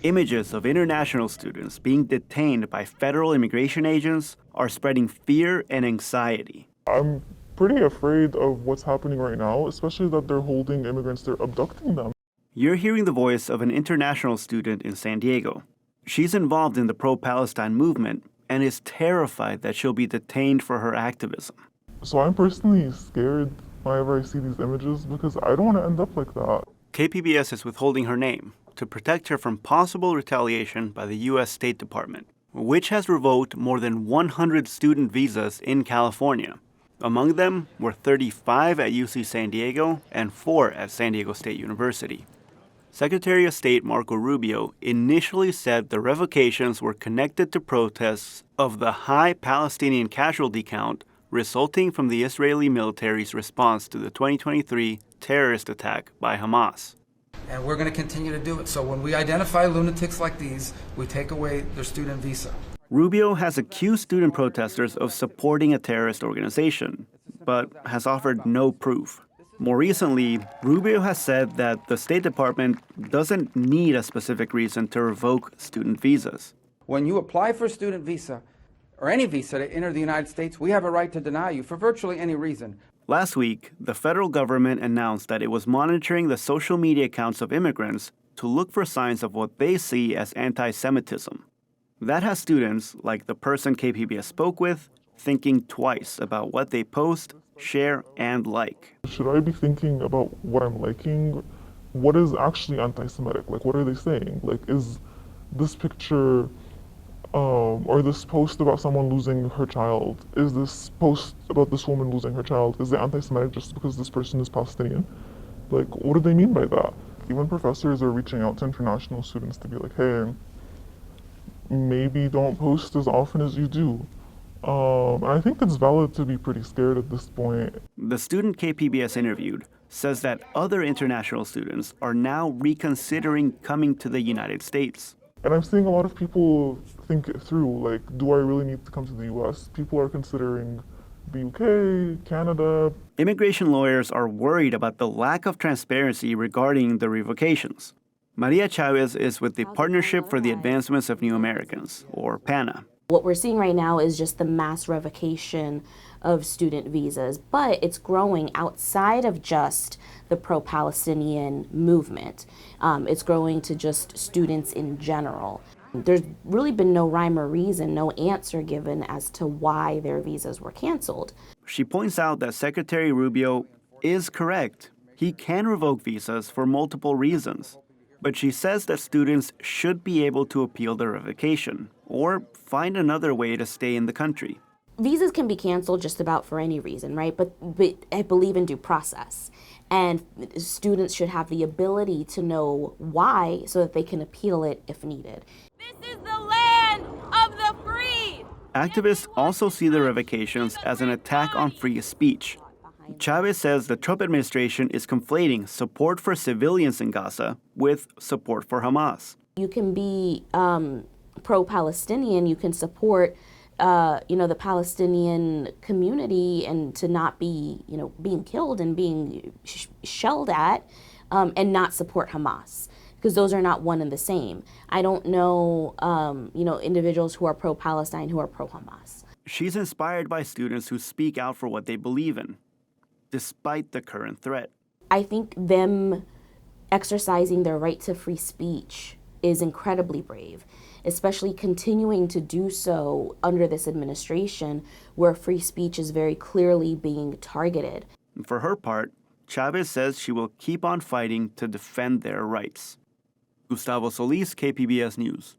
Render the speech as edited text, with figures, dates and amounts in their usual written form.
Images of international students being detained by federal immigration agents are spreading fear and anxiety. I'm pretty afraid of what's happening right now, especially that they're holding immigrants, they're abducting them. You're hearing the voice of an international student in San Diego. She's involved in the pro-Palestine movement and is terrified that she'll be detained for her activism. So I'm personally scared whenever I see these images because I don't want to end up like that. KPBS is withholding her name to protect her from possible retaliation by the U.S. State Department, which has revoked more than 100 student visas in California. Among them were 35 at UC San Diego and 4 at San Diego State University. Secretary of State Marco Rubio initially said the revocations were connected to protests of the high Palestinian casualty count resulting from the Israeli military's response to the 2023 terrorist attack by Hamas. And we're going to continue to do it. So when we identify lunatics like these, we take away their student visa. Rubio has accused student protesters of supporting a terrorist organization, but has offered no proof. More recently, Rubio has said that the State Department doesn't need a specific reason to revoke student visas. When you apply for a student visa, or any visa to enter the United States, we have a right to deny you for virtually any reason. Last week, the federal government announced that it was monitoring the social media accounts of immigrants to look for signs of what they see as anti-Semitism. That has students, like the person KPBS spoke with, thinking twice about what they post, share, and like. Should I be thinking about what I'm liking? What is actually anti-Semitic? Like, what are they saying? Like, is this picture or this post about someone losing her child, is this post about this woman losing her child, is it anti-Semitic just because this person is Palestinian? Like, what do they mean by that? Even professors are reaching out to international students to be like, hey, maybe don't post as often as you do. I think it's valid to be pretty scared at this point. The student KPBS interviewed says that other international students are now reconsidering coming to the United States. And I'm seeing a lot of people think it through, like, do I really need to come to the US? People are considering the UK, Canada. Immigration lawyers are worried about the lack of transparency regarding the revocations. Maria Chavez is with the Partnership for the Advancement of New Americans, or PANA. What we're seeing right now is just the mass revocation of student visas, but it's growing outside of just the pro-Palestinian movement. It's growing to just students in general. There's really been no rhyme or reason, no answer given as to why their visas were canceled. She points out that Secretary Rubio is correct. He can revoke visas for multiple reasons. But she says that students should be able to appeal the revocation or find another way to stay in the country. Visas can be canceled just about for any reason, right? But I believe in due process. And students should have the ability to know why so that they can appeal it if needed. This is the land of the free. Activists also see the revocations as an attack on free speech. Chavez says the Trump administration is conflating support for civilians in Gaza with support for Hamas. You can be pro-Palestinian, you can support the Palestinian community and to not be, being killed and being shelled at and not support Hamas, because those are not one and the same. I don't know, individuals who are pro-Palestine who are pro-Hamas. She's inspired by students who speak out for what they believe in, despite the current threat. I think them exercising their right to free speech is incredibly brave, especially continuing to do so under this administration where free speech is very clearly being targeted. For her part, Chavez says she will keep on fighting to defend their rights. Gustavo Solis, KPBS News.